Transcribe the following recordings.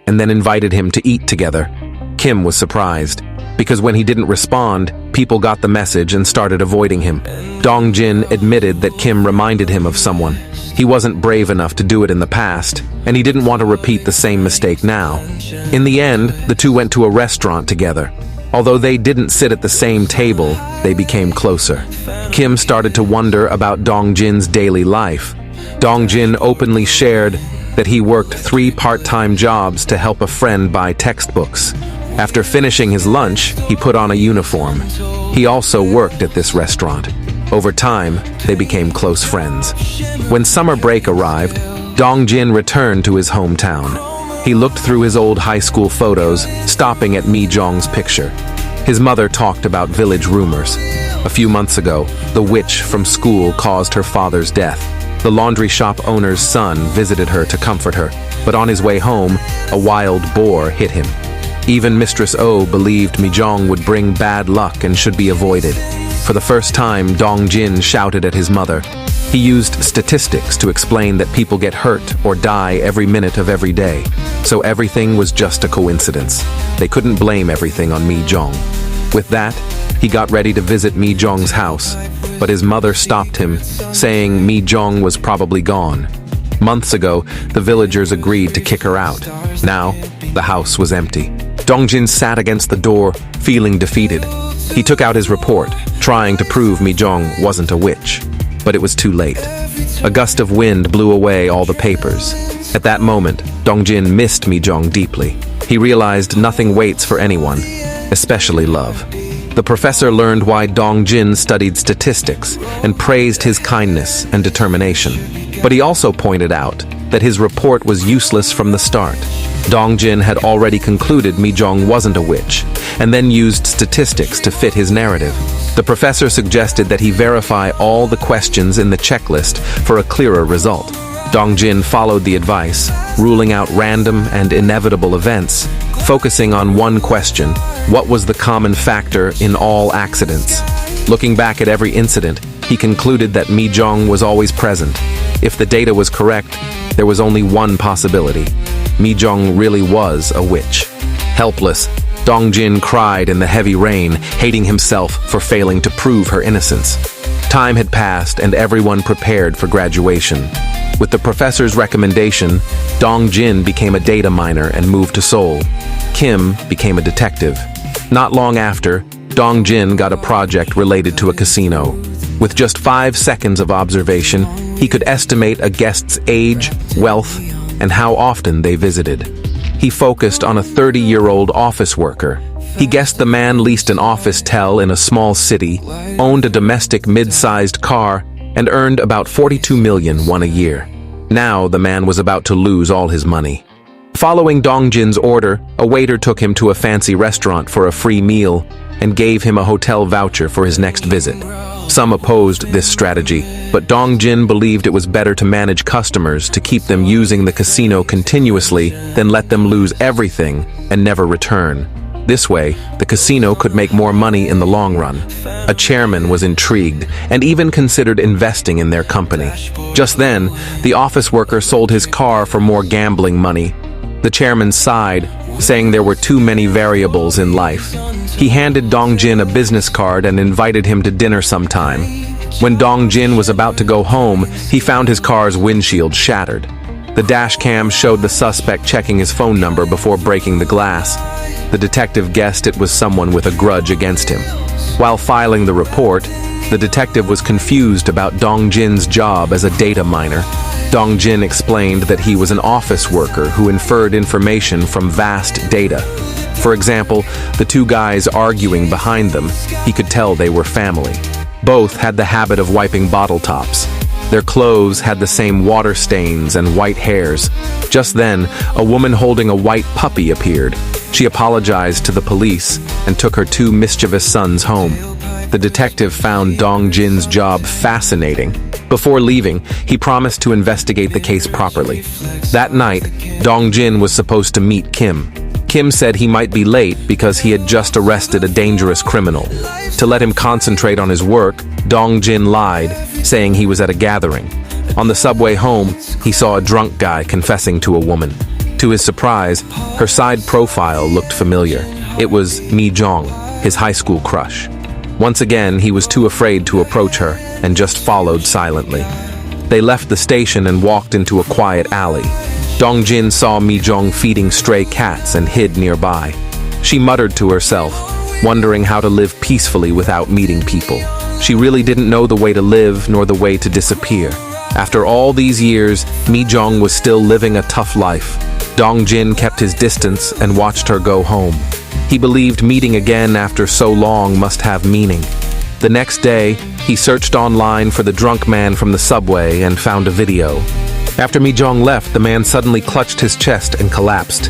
and then invited him to eat together. Kim was surprised, because when he didn't respond, people got the message and started avoiding him. Dong-jin admitted that Kim reminded him of someone. He wasn't brave enough to do it in the past, and he didn't want to repeat the same mistake now. In the end, the two went to a restaurant together. Although they didn't sit at the same table, they became closer. Kim started to wonder about Dong-jin's daily life. Dong-jin openly shared that he worked 3 part-time jobs to help a friend buy textbooks. After finishing his lunch, he put on a uniform. He also worked at this restaurant. Over time, they became close friends. When summer break arrived, Dong-jin returned to his hometown. He looked through his old high school photos, stopping at Mi-jong's picture. His mother talked about village rumors. A few months ago, the witch from school caused her father's death. The laundry shop owner's son visited her to comfort her, but on his way home, a wild boar hit him. Even Mistress Oh believed Mi-jong would bring bad luck and should be avoided. For the first time, Dong-jin shouted at his mother. He used statistics to explain that people get hurt or die every minute of every day. So everything was just a coincidence. They couldn't blame everything on Mi-jong. With that, he got ready to visit Mi-jong's house, but his mother stopped him, saying Mi-jong was probably gone. Months ago, the villagers agreed to kick her out. Now, the house was empty. Dong-jin sat against the door, feeling defeated. He took out his report, trying to prove Mi-jong wasn't a witch. But it was too late. A gust of wind blew away all the papers. At that moment, Dong-jin missed Mi-jong deeply. He realized nothing waits for anyone, especially love. The professor learned why Dong-jin studied statistics and praised his kindness and determination. But he also pointed out that his report was useless from the start. Dong-jin had already concluded Mi-jong wasn't a witch, and then used statistics to fit his narrative. The professor suggested that he verify all the questions in the checklist for a clearer result. Dong-jin followed the advice, ruling out random and inevitable events, focusing on one question: what was the common factor in all accidents? Looking back at every incident, he concluded that Mi-jong was always present. If the data was correct, there was only one possibility. Mi-jong really was a witch. Helpless, Dong-jin cried in the heavy rain, hating himself for failing to prove her innocence. Time had passed and everyone prepared for graduation. With the professor's recommendation, Dong-jin became a data miner and moved to Seoul. Kim became a detective. Not long after, Dong-jin got a project related to a casino. With just 5 seconds of observation, he could estimate a guest's age, wealth, and how often they visited. He focused on a 30-year-old office worker. He guessed the man leased an office tel in a small city, owned a domestic mid-sized car, and earned about 42 million won a year. Now the man was about to lose all his money. Following Dong-jin's order, a waiter took him to a fancy restaurant for a free meal and gave him a hotel voucher for his next visit. Some opposed this strategy, but Dong-jin believed it was better to manage customers to keep them using the casino continuously than let them lose everything and never return. This way, the casino could make more money in the long run. A chairman was intrigued and even considered investing in their company. Just then, the office worker sold his car for more gambling money. The chairman sighed, saying there were too many variables in life. He handed Dong-jin a business card and invited him to dinner sometime. When Dong-jin was about to go home, he found his car's windshield shattered. The dash cam showed the suspect checking his phone number before breaking the glass. The detective guessed it was someone with a grudge against him. While filing the report, the detective was confused about Dong-jin's job as a data miner. Dong-jin explained that he was an office worker who inferred information from vast data. For example, the two guys arguing behind them, he could tell they were family. Both had the habit of wiping bottle tops. Their clothes had the same water stains and white hairs. Just then, a woman holding a white puppy appeared. She apologized to the police and took her 2 mischievous sons home. The detective found Dong-jin's job fascinating. Before leaving, he promised to investigate the case properly. That night, Dong-jin was supposed to meet Kim. Kim said he might be late because he had just arrested a dangerous criminal. To let him concentrate on his work, Dong-jin lied, saying he was at a gathering. On the subway home, he saw a drunk guy confessing to a woman. To his surprise, her side profile looked familiar. It was Mi Jong, his high school crush. Once again, he was too afraid to approach her and just followed silently. They left the station and walked into a quiet alley. Dongjin saw Mi Jong feeding stray cats and hid nearby. She muttered to herself, wondering how to live peacefully without meeting people. She really didn't know the way to live nor the way to disappear. After all these years, Mi Jong was still living a tough life. Dongjin kept his distance and watched her go home. He believed meeting again after so long must have meaning. The next day, he searched online for the drunk man from the subway and found a video. After Mi Jong left, the man suddenly clutched his chest and collapsed.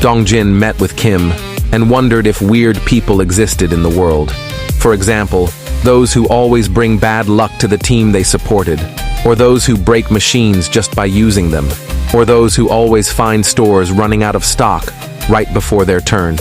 Dongjin met with Kim and wondered if weird people existed in the world. For example, those who always bring bad luck to the team they supported, or those who break machines just by using them, or those who always find stores running out of stock right before their turn.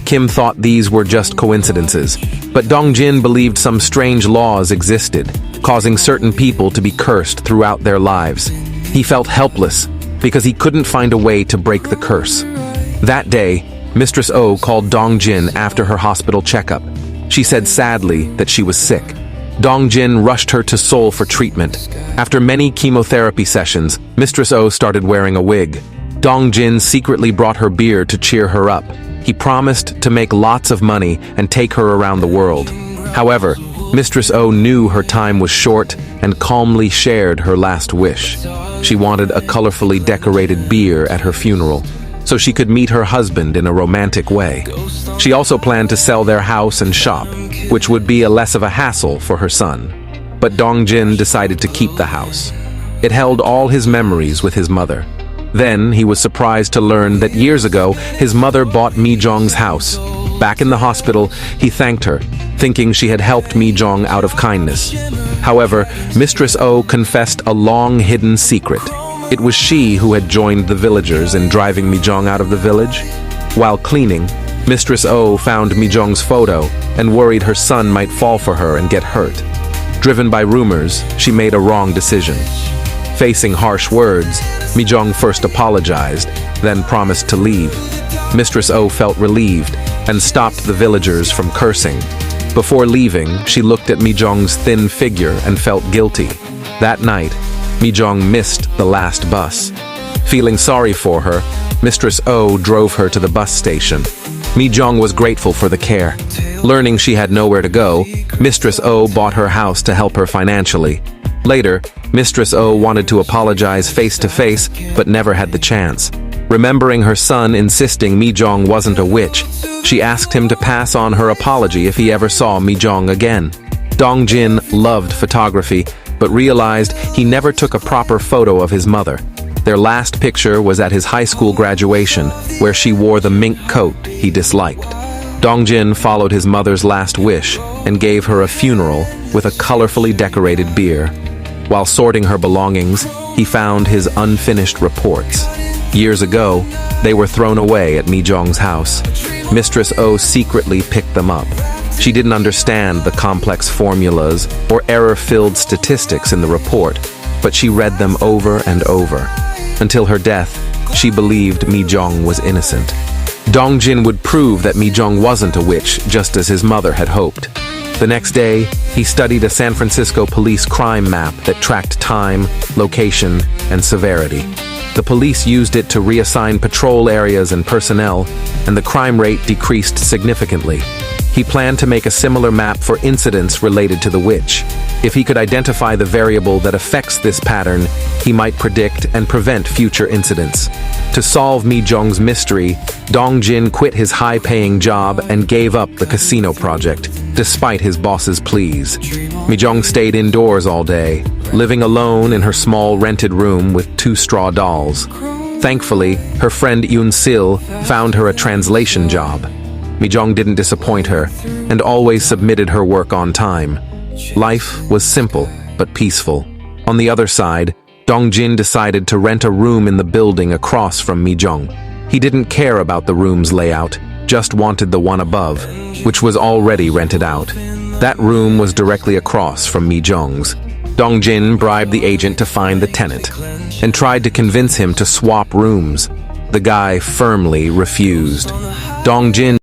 Kim thought these were just coincidences, but Dongjin believed some strange laws existed, causing certain people to be cursed throughout their lives. He felt helpless because he couldn't find a way to break the curse. That day, Mistress O called Dongjin after her hospital checkup. She said sadly that she was sick. Dongjin rushed her to Seoul for treatment. After many chemotherapy sessions, Mistress O started wearing a wig. Dongjin secretly brought her beer to cheer her up. He promised to make lots of money and take her around the world. However, Mistress O knew her time was short and calmly shared her last wish. She wanted a colorfully decorated bier at her funeral, so she could meet her husband in a romantic way. She also planned to sell their house and shop, which would be less of a hassle for her son. But Dongjin decided to keep the house. It held all his memories with his mother. Then he was surprised to learn that years ago, his mother bought Mi Jong's house. Back in the hospital, he thanked her, thinking she had helped Mi Jong out of kindness. However, Mistress O confessed a long-hidden secret. It was she who had joined the villagers in driving Mi Jong out of the village. While cleaning, Mistress O found Mi Jong's photo and worried her son might fall for her and get hurt. Driven by rumors, she made a wrong decision. Facing harsh words, Mi Jong first apologized, then promised to leave. Mistress O felt relieved and stopped the villagers from cursing. Before leaving, she looked at Mi Jong's thin figure and felt guilty. That night, Mi Jong missed the last bus. Feeling sorry for her, Mistress O drove her to the bus station. Mi Jong was grateful for the care. Learning she had nowhere to go, Mistress O bought her house to help her financially. Later, Mistress O wanted to apologize face-to-face, but never had the chance. Remembering her son insisting Mi Jong wasn't a witch, she asked him to pass on her apology if he ever saw Mi Jong again. Dongjin loved photography, but realized he never took a proper photo of his mother. Their last picture was at his high school graduation, where she wore the mink coat he disliked. Dongjin followed his mother's last wish and gave her a funeral with a colorfully decorated bier. While sorting her belongings, he found his unfinished reports. Years ago, they were thrown away at Mi Jong's house. Mistress O secretly picked them up. She didn't understand the complex formulas or error-filled statistics in the report, but she read them over and over. Until her death, she believed Mi Jong was innocent. Dongjin would prove that Mi Jong wasn't a witch, just as his mother had hoped. The next day, he studied a San Francisco police crime map that tracked time, location, and severity. The police used it to reassign patrol areas and personnel, and the crime rate decreased significantly. He planned to make a similar map for incidents related to the witch. If he could identify the variable that affects this pattern, he might predict and prevent future incidents. To solve Mi Jong's mystery, Dongjin quit his high-paying job and gave up the casino project, despite his boss's pleas. Mi Jong stayed indoors all day, living alone in her small rented room with 2 straw dolls. Thankfully, her friend Yoon Sil found her a translation job. Mi Jong didn't disappoint her, and always submitted her work on time. Life was simple, but peaceful. On the other side, Dongjin decided to rent a room in the building across from Mi Jong. He didn't care about the room's layout, just wanted the one above, which was already rented out. That room was directly across from Mi Jong's. Dongjin bribed the agent to find the tenant, and tried to convince him to swap rooms. The guy firmly refused. Dongjin